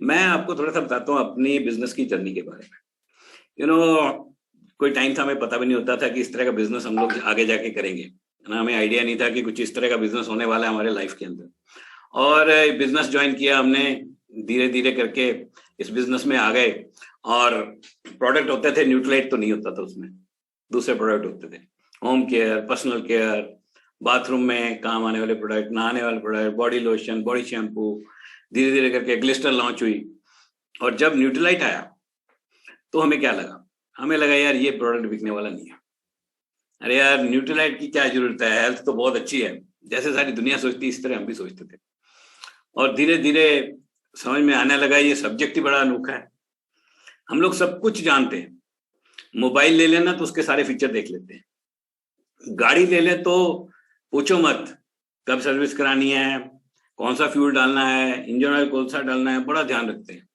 मैं आपको थोड़ा सा बताता हूँ अपनी बिजनेस की जर्नी के बारे में। यू you नो know, कोई टाइम था, हमें पता भी नहीं होता था कि इस तरह का बिजनेस हम लोग आगे जाके करेंगे ना। हमें आइडिया नहीं था कि कुछ इस तरह का बिजनेस होने वाला है हमारे लाइफ के अंदर। और बिजनेस ज्वाइन किया हमने, धीरे धीरे करके इस बिजनेस में आ गए। और प्रोडक्ट होते थे, न्यूट्रलाइट तो नहीं होता था उसमें, दूसरे प्रोडक्ट होते थे। Home care, personal care, bathroom में काम आने वाले प्रोडक्ट, नहाने वाले product, body lotion, body shampoo. धीरे धीरे करके ग्लिस्टर लॉन्च हुई। और जब न्यूट्रलाइट आया तो हमें क्या लगा, हमें लगा यार ये प्रोडक्ट बिकने वाला नहीं है। अरे यार न्यूट्रलाइट की क्या जरूरत है, हेल्थ तो बहुत अच्छी है। जैसे सारी दुनिया सोचती इस तरह हम भी सोचते थे। और धीरे धीरे समझ में आने लगा ये सब्जेक्ट ही बड़ा अनोखा है। हम लोग सब कुछ जानते हैं, मोबाइल ले लेना तो उसके सारे फीचर देख लेते हैं, गाड़ी ले ले तो पूछो मत, कब सर्विस करानी है, कौन सा फ्यूल डालना है, इंजन ऑयल कौन सा डालना है, बड़ा ध्यान रखते हैं।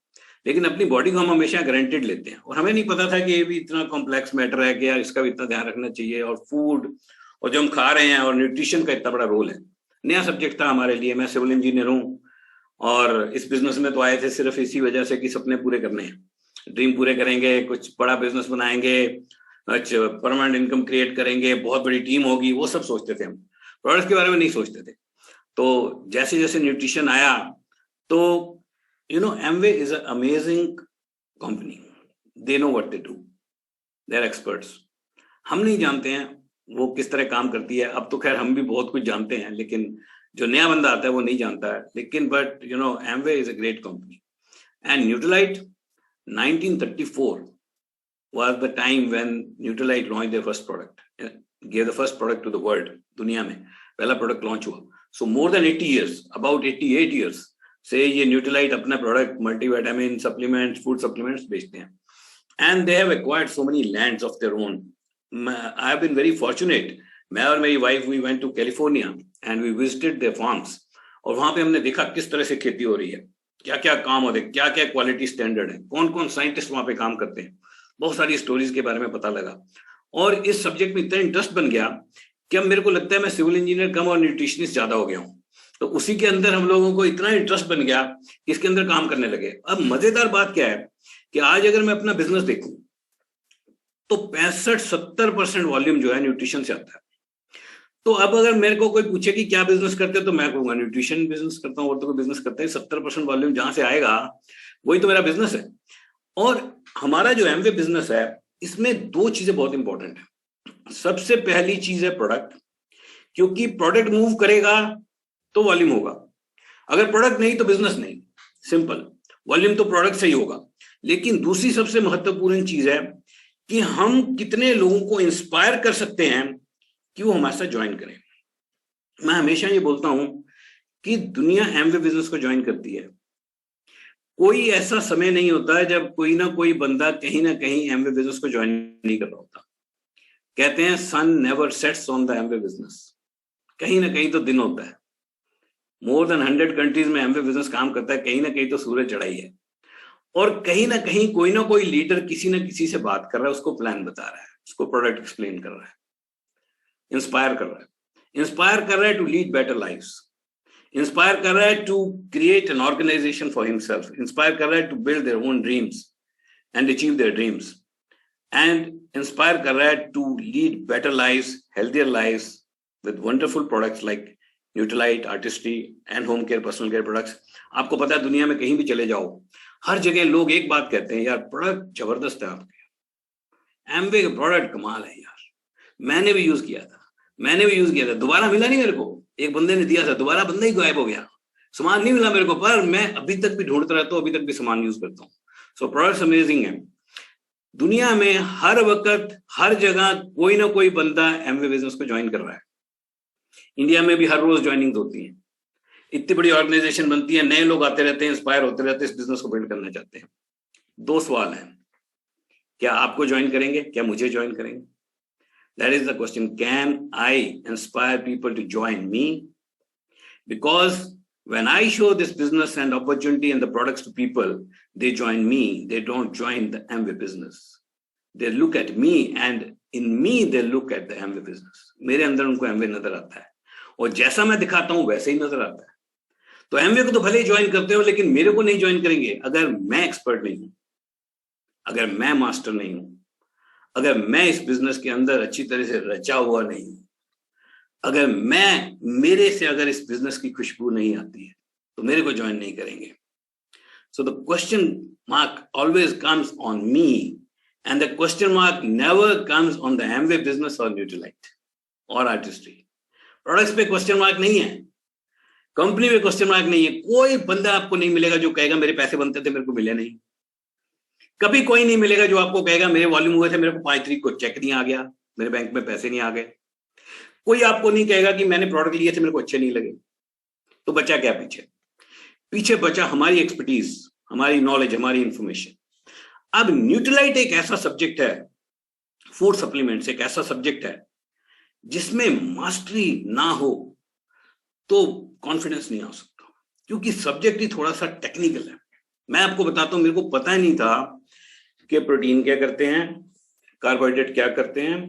लेकिन अपनी बॉडी को हम हमेशा गारंटेड लेते हैं, और हमें नहीं पता था कि ये भी इतना कॉम्प्लेक्स मैटर है कि यार इसका भी इतना ध्यान रखना चाहिए। और फूड और जो हम खा रहे हैं और न्यूट्रिशन का इतना बड़ा रोल है। नया सब्जेक्ट था हमारे लिए। मैं सिविल इंजीनियर हूँ और इस बिजनेस में तो आए थे सिर्फ इसी वजह से कि सपने पूरे करने हैं, ड्रीम पूरे करेंगे, कुछ बड़ा बिजनेस बनाएंगे, अच्छा परमानेंट इनकम क्रिएट करेंगे, बहुत बड़ी टीम होगी, वो सब सोचते थे हम। प्रोडक्ट्स के बारे में नहीं सोचते थे। तो जैसे जैसे न्यूट्रिशन आया तो Amway is a amazing company. They know what they do, they are experts. हम नहीं जानते हैं वो किस तरह काम करती है। अब तो खैर हम भी बहुत कुछ जानते हैं, लेकिन जो नया बंदा आता है वो नहीं जानता है। लेकिन but Amway is a great company. And Nutrilite 1934 was the time when Nutrilite launched their first product, gave the first product to the world. दुनिया में पहला प्रोडक्ट लॉन्च हुआ। So more than 80 years, about 88 years से ये Nutrilite अपना product multivitamin supplements, food supplements बेचते हैं। And they have acquired so many lands of their own. I have been very fortunate. मैं और मेरी wife we went to California and we visited their farms. और वहां पे हमने देखा किस तरह से खेती हो रही है, क्या क्या काम होते हैं, क्या क्या क्वालिटी स्टैंडर्ड है, कौन कौन साइंटिस्ट वहां पे काम करते हैं। बहुत सारी स्टोरीज के बारे में पता लगा। और इस सब्जेक्ट में इतना इंटरेस्ट बन गया कि अब मेरे को लगता है मैं सिविल इंजीनियर कम और न्यूट्रिशनिस्ट ज्यादा हो गया हूँ। तो उसी के अंदर हम लोगों को इतना इंटरेस्ट बन गया कि इसके अंदर काम करने लगे। अब मजेदार बात क्या है कि आज अगर मैं अपना बिजनेस देखूं तो 65-70% वॉल्यूम जो है न्यूट्रिशन से आता है। तो अब अगर मेरे को कोई पूछे कि क्या बिजनेस करते हो तो मैं कहूंगा न्यूट्रिशन बिजनेस करता हूँ, और तो कोई बिजनेस करता है। 70% वॉल्यूम जहां से आएगा वही तो मेरा बिजनेस है। और हमारा जो एमवे बिजनेस है इसमें दो चीजें बहुत इंपॉर्टेंट है। सबसे पहली चीज है प्रोडक्ट, क्योंकि प्रोडक्ट मूव करेगा तो वॉल्यूम होगा, अगर प्रोडक्ट नहीं तो बिजनेस नहीं। सिंपल, वॉल्यूम तो प्रोडक्ट से ही होगा। लेकिन दूसरी सबसे महत्वपूर्ण चीज है कि हम कितने लोगों को इंस्पायर कर सकते हैं कि वो हमारे साथ ज्वाइन करें। मैं हमेशा ये बोलता हूं कि दुनिया एमवे बिजनेस को ज्वाइन करती है। कोई ऐसा समय नहीं होता है जब कोई ना कोई बंदा कहीं ना कहीं एमवे बिजनेस को ज्वाइन नहीं कर रहा होता। कहते हैं sun never sets on the Amway business. कहीं ना कहीं तो दिन होता है। मोर देन 100 कंट्रीज में एमवे बिजनेस काम करता है, कहीं ना कहीं तो सूरज चढ़ाई है। और कहीं ना कहीं कोई ना कोई लीडर किसी ना किसी से बात कर रहा है, उसको प्लान बता रहा है, उसको प्रोडक्ट एक्सप्लेन कर रहा है, इंस्पायर कर रहा है। इंस्पायर कर रहा है to lead better lifes, inspire कर रहा है to create an organisation for himself, inspire कर रहा है to build their own dreams and achieve their dreams, and inspire कर रहा है to lead better lifes, healthier lifes with wonderful products like Nutrilite, artistry and home care, personal care products. आपको पता है दुनिया में कहीं भी चले जाओ, हर जगह लोग एक बात कहते हैं, यार प्रोडक्ट जबरदस्त है आपके, एमवे का प्रोडक्ट कमाल है यार। मैंने भी यूज किया था, मैंने भी यूज किया था, दोबारा मिला नहीं मेरे को। एक बंदे ने दिया था, दोबारा बंदा ही गायब हो गया, सामान नहीं मिला मेरे को, पर मैं अभी तक भी ढूंढता रहता हूँ, अभी तक भी सामान यूज करता हूँ। सो प्रोडक्ट्स अमेजिंग है। दुनिया में हर वक्त हर जगह कोई ना कोई बंदा एमवे बिजनेस को ज्वाइन कर रहा है। इंडिया में भी हर रोज ज्वाइनिंग होती है, इतनी बड़ी ऑर्गेनाइजेशन बनती है, नए लोग आते रहते हैं, इंस्पायर होते रहते हैं, इस बिजनेस को बिल्ड करना चाहते हैं। दो सवाल हैं, क्या आपको ज्वाइन करेंगे, क्या मुझे ज्वाइन करेंगे? That is the question. Can I inspire people to join me? Because when I show this business and opportunity and the products to people, they join me. They don't join the Amway business. They look at me and in me they look at the Amway business. मेरे अंदर उनको Amway नजर आता है, और जैसा मैं दिखाता हूं वैसे ही नजर आता है। तो एमवे को तो भले ही ज्वाइन करते हो, लेकिन मेरे को नहीं ज्वाइन करेंगे अगर मैं एक्सपर्ट नहीं हूं, अगर मैं मास्टर नहीं हूं, अगर मैं इस बिजनेस के अंदर अच्छी तरह से रचा हुआ नहीं हूं, अगर मेरे से अगर इस बिजनेस की खुशबू नहीं आती है तो मेरे को ज्वाइन नहीं करेंगे. So the question mark always comes on me, and the question mark never comes on the Amway business और न्यूट्रीलाइट और आर्टिस्ट्री. प्रोडक्ट्स पे क्वेश्चन मार्क नहीं है, कंपनी में क्वेश्चन मार्क नहीं है. कोई बंदा आपको नहीं मिलेगा जो कहेगा मेरे पैसे बनते थे मेरे को मिले नहीं. कभी कोई नहीं मिलेगा जो आपको कहेगा मेरे वॉल्यूम हुए थे, मेरे को 5 तारीख को चेक नहीं आ गया, मेरे बैंक में पैसे नहीं आ गए. कोई आपको नहीं कहेगा कि मैंने प्रोडक्ट लिए थे मेरे को अच्छे नहीं लगे. तो बचा क्या पीछे? पीछे बचा हमारी एक्सपर्टीज, हमारी नॉलेज, हमारी इंफॉर्मेशन. अब न्यूट्रीलाइट एक ऐसा सब्जेक्ट है, फूड सप्लीमेंट्स एक ऐसा सब्जेक्ट है जिसमें मास्टरी ना हो तो कॉन्फिडेंस नहीं आ सकता, क्योंकि सब्जेक्ट ही थोड़ा सा टेक्निकल है. मैं आपको बताता हूं, मेरे को पता ही नहीं था कि प्रोटीन क्या करते हैं, कार्बोहाइड्रेट क्या करते हैं,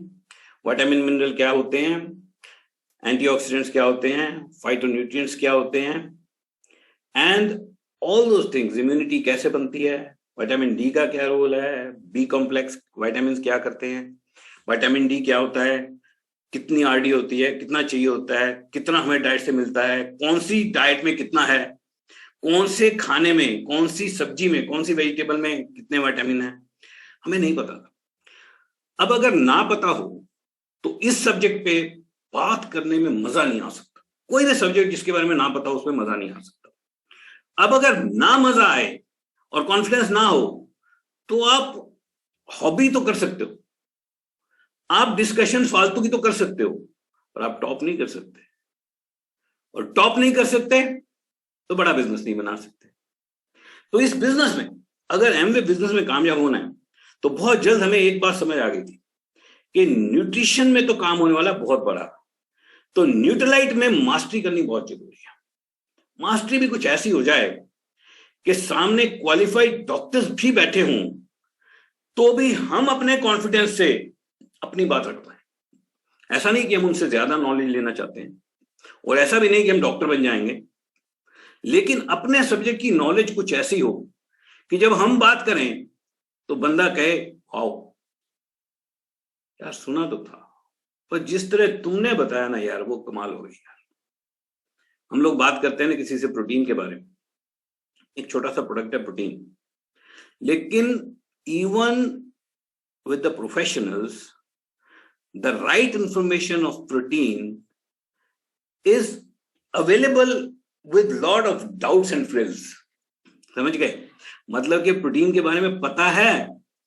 विटामिन मिनरल क्या होते हैं, एंटीऑक्सीडेंट्स क्या होते हैं, फाइटोन्यूट्रिएंट्स क्या होते हैं, and all those things. Immunity कैसे बनती है, विटामिन डी का क्या रोल है, बी कॉम्प्लेक्स विटामिन क्या करते हैं, विटामिन डी क्या होता है, कितनी आरडी होती है, कितना चाहिए होता है, कितना हमें डाइट से मिलता है, कौन सी डाइट में कितना है, कौन से खाने में, कौन सी सब्जी में, कौन सी वेजिटेबल में कितने विटामिन है, हमें नहीं पता था. अब अगर ना पता हो तो इस सब्जेक्ट पे बात करने में मजा नहीं आ सकता. कोई भी सब्जेक्ट जिसके बारे में ना पता हो उसमें मजा नहीं आ सकता. अब अगर ना मजा आए और कॉन्फिडेंस ना हो तो आप हॉबी तो कर सकते हो, आप डिस्कशन फालतू की तो कर सकते हो, पर आप टॉप नहीं कर सकते. और टॉप नहीं कर सकते तो बड़ा बिजनेस नहीं बना सकते. तो इस बिजनेस में अगर एमवे बिजनेस में कामयाब होना है तो बहुत जल्द हमें एक बात समझ आ गई थी कि न्यूट्रिशन में तो काम होने वाला बहुत बड़ा. तो न्यूट्रीलाइट में मास्टरी करनी बहुत जरूरी है. मास्टरी भी कुछ ऐसी हो जाए कि सामने क्वालिफाइड डॉक्टर्स भी बैठे हों तो भी हम अपने कॉन्फिडेंस से अपनी बात रख पाए. ऐसा नहीं कि हम उनसे ज्यादा नॉलेज लेना चाहते हैं, और ऐसा भी नहीं कि हम डॉक्टर बन जाएंगे, लेकिन अपने सब्जेक्ट की नॉलेज कुछ ऐसी हो कि जब हम बात करें तो बंदा कहे आओ यार सुना तो था, पर जिस तरह तुमने बताया ना यार वो कमाल हो गई यार. हम लोग बात करते हैं ना किसी से प्रोटीन के बारे में, एक छोटा सा प्रोडक्ट है प्रोटीन, लेकिन even with the professionals the right information of protein is available with lot of doubts and frills. समझ गए? मतलब कि प्रोटीन के बारे में पता है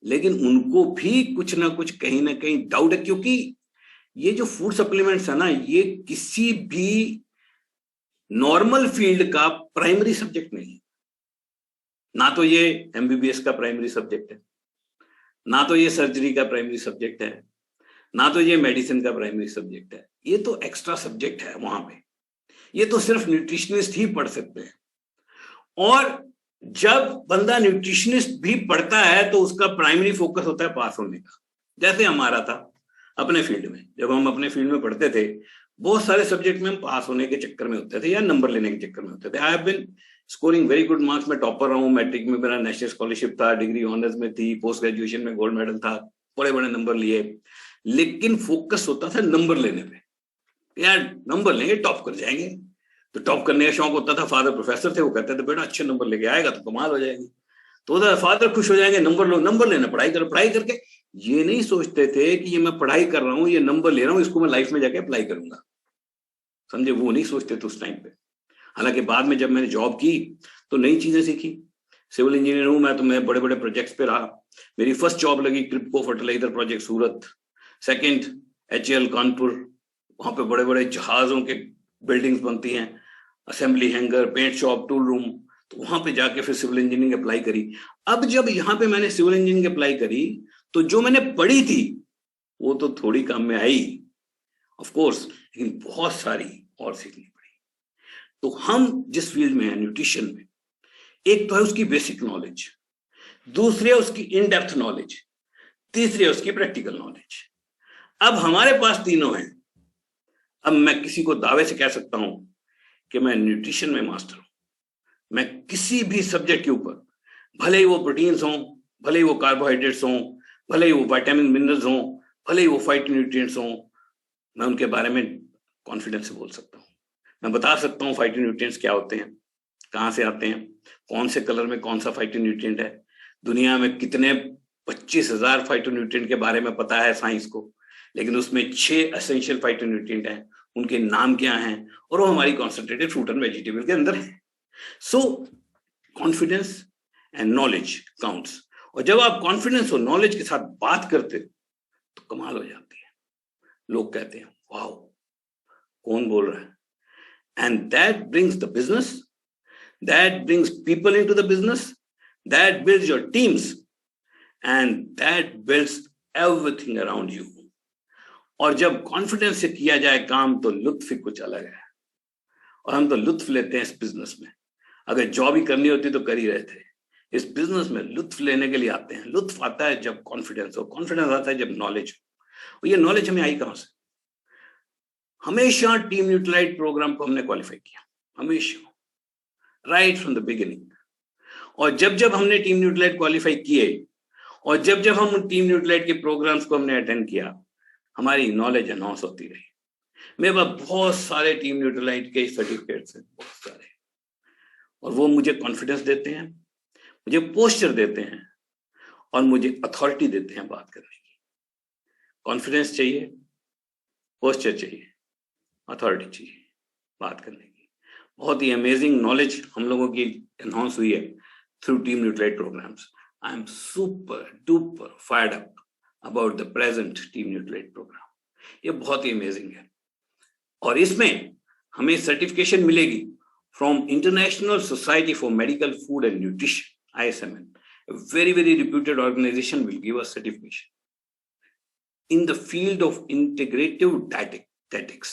लेकिन उनको भी कुछ ना कुछ कहीं ना कहीं डाउट है, क्योंकि ये जो फूड सप्लीमेंट्स है ना, ये किसी भी नॉर्मल फील्ड का प्राइमरी सब्जेक्ट नहीं है. ना तो ये एमबीबीएस का प्राइमरी सब्जेक्ट है, ना तो ये सर्जरी का प्राइमरी सब्जेक्ट है, ना तो ये मेडिसिन का प्राइमरी सब्जेक्ट है. ये तो एक्स्ट्रा सब्जेक्ट है वहां पे. ये तो सिर्फ न्यूट्रिशनिस्ट ही पढ़ सकते हैं. और जब बंदा न्यूट्रिशनिस्ट भी पढ़ता है तो उसका प्राइमरी फोकस होता है पास होने का. जैसे हमारा था अपने फील्ड में, जब हम अपने फील्ड में पढ़ते थे बहुत सारे सब्जेक्ट में हम पास होने के चक्कर में होते थे या नंबर लेने के चक्कर में होते थे. I have been scoring very good marks. मैं टॉपर रहा हूँ. मैट्रिक में मेरा नेशनल स्कॉलरशिप था, डिग्री ऑनर्स में थी, पोस्ट ग्रेजुएशन में गोल्ड मेडल था, बड़े बड़े नंबर लिए, लेकिन फोकस होता था नंबर लेने पे. यार नंबर लेंगे टॉप कर जाएंगे. तो टॉप करने का शौक होता था. फादर प्रोफेसर थे, वो कहते थे बेटा अच्छे नंबर लेके आएगा तो कमाल हो जाएगी. तो फादर खुश हो जाएंगे, नंबर लो, नंबर लेना, पढ़ाई करो. पढ़ाई करके ये नहीं सोचते थे कि ये मैं पढ़ाई कर रहा हूँ, ये नंबर ले रहा हूँ, इसको मैं लाइफ में जाके अप्लाई करूंगा. समझे? वो नहीं सोचते थे उस टाइम पे. हालांकि बाद में जब मैंने जॉब की तो नई चीजें सीखी. सिविल इंजीनियर हूं मैं, तो मैं बड़े बड़े प्रोजेक्ट्स पे रहा. मेरी फर्स्ट जॉब लगी Kribhco fertiliser project Surat. Second HAL Kanpur, वहां पे बड़े बड़े जहाजों के बिल्डिंग्स बनती हैं, assembly hangar, paint shop, tool room. तो वहां पे जाके फिर सिविल इंजीनियरिंग अप्लाई करी. अब जब यहाँ पे मैंने सिविल इंजीनियरिंग अप्लाई करी तो जो मैंने पढ़ी थी वो तो थोड़ी काम में आई ऑफ कोर्स, लेकिन बहुत सारी और सीखनी पड़ी. तो हम जिस फील्ड में है न्यूट्रिशन में, एक तो है उसकी बेसिक नॉलेज, दूसरी है उसकी इन डेप्थ नॉलेज, तीसरी है उसकी प्रैक्टिकल नॉलेज. अब हमारे पास तीनों हैं. अब मैं किसी को दावे से कह सकता हूं कि मैं न्यूट्रिशन में मास्टर हूं, मैं किसी भी सब्जेक्ट के ऊपर, भले ही वो प्रोटीन्स हों, भले ही वो कार्बोहाइड्रेट्स हों, भले ही वो विटामिन मिनरल्स हों, भले ही वो फाइटोन्यूट्रिएंट्स हों, मैं उनके बारे में कॉन्फिडेंस से बोल सकता हूँ। मैं बता सकता हूँ फाइटोन्यूट्रिएंट्स क्या होते हैं, कहाँ से आते हैं, कौन से कलर में कौन सा फाइटोन्यूट्रिएंट है, दुनिया में कितने 25,000 फाइटोन्यूट्रिएंट के बारे में पता है साइंस को, लेकिन उसमें 6 एसेंशियल फाइटोन्यूट्रिएंट हैं, उनके नाम क्या हैं, और वो हमारी कॉन्सेंट्रेटेड फ्रूट एंड वेजिटेबल के अंदर है। सो कॉन्फिडेंस एंड नॉलेज काउंट्स। और जब आप कॉन्फिडेंस और नॉलेज के साथ बात करते हो तो कमाल हो जाती है। लोग कहते हैं वाओ, कौन बोल रहा है, and that brings the business, that brings people into the business, that builds your teams, and that builds everything around you. और जब कॉन्फिडेंस से किया जाए काम तो लुत्फ ही कुछ अलग है, और हम तो लुत्फ लेते हैं इस बिजनेस में। अगर जॉब ही करनी होती तो कर ही रहे थे, इस बिजनेस में लुत्फ लेने के लिए आते हैं। लुत्फ आता है जब कॉन्फिडेंस हो, कॉन्फिडेंस आता है जब नॉलेज हो। और ये नॉलेज हमें आई कहां से? हमेशा टीम न्यूट्रलाइट प्रोग्राम को हमने क्वालिफाई किया, हमेशा, राइट फ्रॉम द बिगिनिंग। और जब जब हमने टीम न्यूट्रलाइट क्वालिफाई किए, और जब जब हम टीम न्यूट्रलाइट के प्रोग्राम्स को हमने अटेंड किया, हमारी नॉलेज एनहांस होती रही। मेरे पास बहुत सारे टीम न्यूट्रलाइट के सर्टिफिकेट्स हैं, बहुत सारे, और वो मुझे कॉन्फिडेंस देते हैं, मुझे पोस्चर देते हैं, और मुझे अथॉरिटी देते हैं बात करने की। कॉन्फिडेंस चाहिए, पोस्चर चाहिए, अथॉरिटी चाहिए बात करने की। बहुत ही अमेजिंग नॉलेज हम लोगों की एनहांस हुई है through team Nutrilite programmes. I am super duper fired up about the present team Nutrilite programme. ये बहुत ही अमेजिंग है, और इसमें हमें सर्टिफिकेशन मिलेगी from international society for medical food and nutrition, ISMN. A very, very reputed organization will give us certification in the field of integrative dietetics.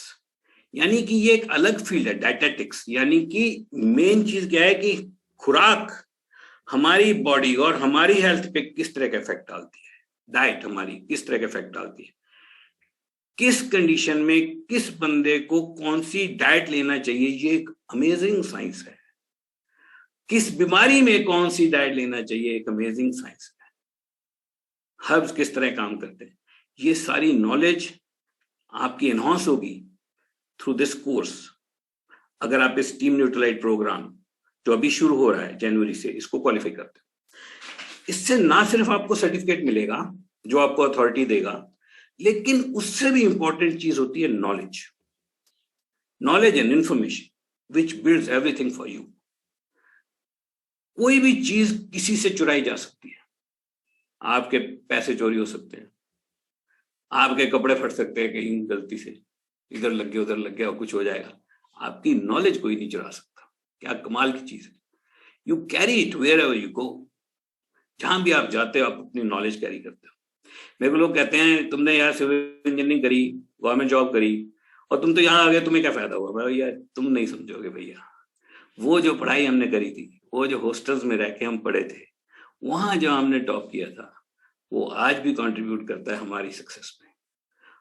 यानी कि ये एक अलग फील्ड है, डाइटेटिक्स। यानी कि मेन चीज क्या है कि खुराक हमारी बॉडी और हमारी हेल्थ पे किस तरह का इफेक्ट डालती है, डाइट हमारी किस तरह का इफेक्ट डालती है, किस कंडीशन में किस बंदे को कौन सी डाइट लेना चाहिए, ये एक अमेजिंग साइंस है। किस बीमारी में कौन सी डाइट लेना चाहिए, एक अमेजिंग साइंस है। हर्ब्स किस तरह काम करते हैं, ये सारी नॉलेज आपकी एनहांस होगी थ्रू दिस कोर्स। अगर आप इस टीम न्यूट्रलाइट प्रोग्राम जो अभी शुरू हो रहा है जनवरी से, इसको क्वालिफाई करते हैं। इससे ना सिर्फ आपको सर्टिफिकेट मिलेगा जो आपको अथॉरिटी देगा, लेकिन उससे भी इंपॉर्टेंट चीज होती है knowledge. Knowledge and information which builds everything for you. कोई भी चीज किसी से चुराई जा सकती है, आपके पैसे चोरी हो सकते हैं, आपके कपड़े फट सकते हैं कहीं गलती से, इधर लग गया उधर लग गया और कुछ हो जाएगा। आपकी नॉलेज कोई नहीं चुरा सकता। क्या कमाल की चीज है। You carry it wherever you go. जहां भी आप जाते हो आप अपनी नॉलेज कैरी करते हो। मेरे को लोग कहते हैं तुमने यार सिविल इंजीनियरिंग करी, गवर्नमेंट जॉब करी, और तुम तो यहाँ आ गए, तुम्हें क्या फायदा हुआ? भैया तुम नहीं समझोगे भैया, वो जो पढ़ाई हमने करी थी, वो जो हॉस्टल्स में रह के हम पढ़े थे, वहां जो हमने टॉप किया था, वो आज भी कंट्रीब्यूट करता है हमारी सक्सेस में।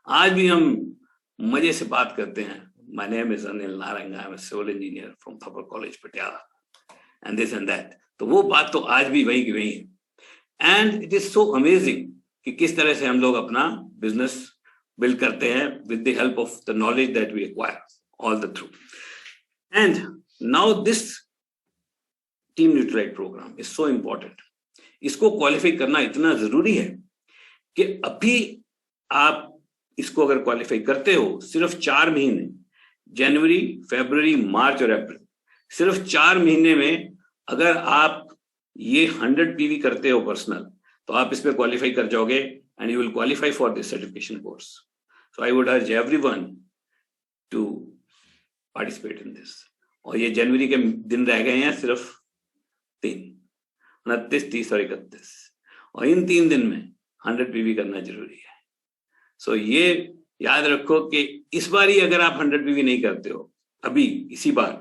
आज भी हम मजे से बात करते हैं, my name is Anil Narang, I am a civil engineer from Thapar college Patiala and this and that. तो वो बात तो आज भी वही की वही है। And it is so amazing कि किस तरह से हम लोग अपना बिजनेस बिल्ड करते हैं with the help of the knowledge that we acquire all the through. And now this team Nutrilite programme is so important. इसको क्वालिफाई करना इतना जरूरी है कि अभी आप इसको अगर क्वालिफाई करते हो, सिर्फ 4 महीने, जनवरी, फरवरी, मार्च और अप्रैल, सिर्फ 4 महीने में अगर आप ये 100 PV करते हो पर्सनल, तो आप इस पे क्वालिफाई कर जाओगे and you will qualify for this certification course. So I would urge everyone to participate in this. और ये जनवरी के दिन रह गए हैं सिर्फ 3, 29, 30 और 31, और इन 3 दिन में 100 PV करना जरूरी है। सो ये याद रखो कि इस बार ही अगर आप 100 PV नहीं करते हो अभी इसी बार,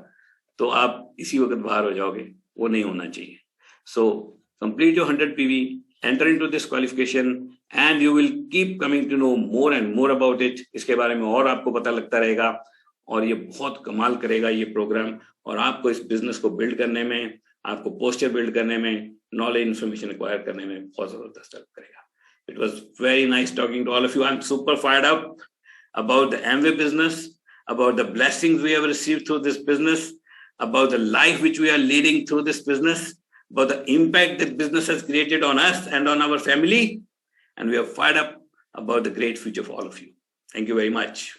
तो आप इसी वक्त बाहर हो जाओगे, वो नहीं होना चाहिए। So complete your 100 PV, enter into this qualification and you will keep coming to know more and more about it. इसके बारे में और आपको पता लगता रहेगा, और ये बहुत कमाल करेगा ये प्रोग्राम, और आपको इस बिजनेस को बिल्ड करने में, आपको पोस्टर बिल्ड करने में, नॉलेज इन्फॉर्मेशन एक्वायर करने में बहुत जबरदस्त हेल्प करेगा. It was very nice talking to all of you. I'm super fired up about the Amway business, about the blessings we have received through this business, about the life which we are leading through this business, about the impact that business has created on us and on our family. And we are fired up about the great future for all of you. Thank you very much.